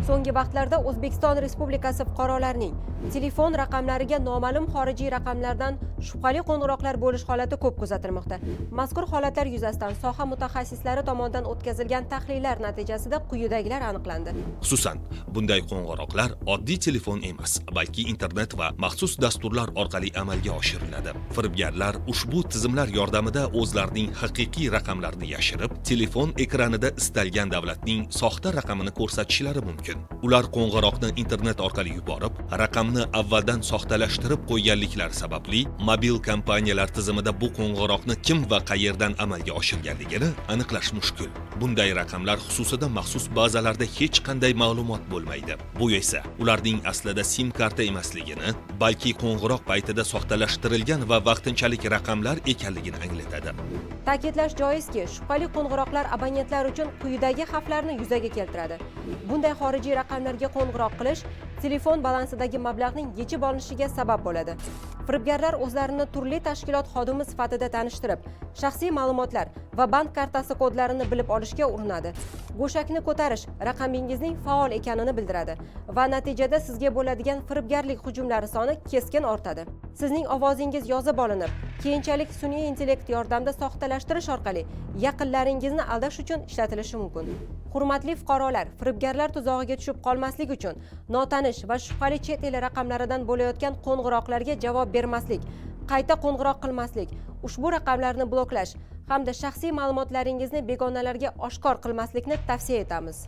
So'nggi vaqtlarda O'zbekiston Respublikasi fuqarolarining telefon raqamlariga noma'lum xorijiy raqamlardan shubhali qo'ng'iroqlar bo'lish holati ko'p kuzatilmoqda. Mazkur holatlar yuzasidan soha mutaxassislari tomonidan o'tkazilgan tahlillar natijasida quyidagilar aniqlandi. Xususan, bunday qo'ng'iroqlar oddiy telefon emas, balki internet va maxsus dasturlar orqali amalga oshiriladi. Firibgarlar ushbu tizimlar yordamida o'zlarining haqiqiy raqamlarini yashirib, telefon ekranida istalgan davlatning soxta raqamini ko'rsatishlari mumkin. Ular qo'ng'iroqni internet orqali yuborib, raqamni avvaldan soxtalashtirib qo'yganliklari sababli mobil kompaniyalar tizimida bu qo'ng'iroqni kim va qayerdan amalga oshirganligini aniqlash mushkul. Bunday raqamlar xususida maxsus bazalarda hech qanday ma'lumot bo'lmaydi. Bu esa ularning aslida SIM karta emasligini, balki qo'ng'iroq paytida soxtalashtirilgan va vaqtinchalik raqamlar ekanligini anglatadi. Ta'kidlash joizki, shubhali qo'ng'iroqlar abonentlar uchun quyidagi xavflarni yuzaga keltiradi. Bunday xorijiy raqamlarga qo'ng'iroq qilish telefon balansidagi mablag'ning yechib olinishiga sabab bo'ladi. Firibgarlar o'zlarini turli tashkilot xodimi sifatida tanishtirib, shaxsiy ma'lumotlar va bank kartasi kodlarini bilib olishga urinadi. Go'shakni ko'tarish raqamingizning faol ekanini bildiradi va natijada sizga bo'ladigan firibgarlik hujumlari soni keskin ortadi. Sizning ovozingiz yozib olinib, keyinchalik sun'iy intellekt yordamida soxtalashtirish orqali yaqinlaringizni aldash uchun ishlatilishi mumkin. Hurmatli fuqarolar, firibgarlar tuzog'iga tushib qolmaslik uchun notanish va shubhali chet el raqamlaridan bo'layotgan qo'ng'iroqlarga javob bermaslik, qayta qo'ng'iroq qilmaslik, ushbu raqamlarni bloklash hamda shaxsiy ma'lumotlaringizni begonalarga oshkor qilmaslikni tavsiya etamiz.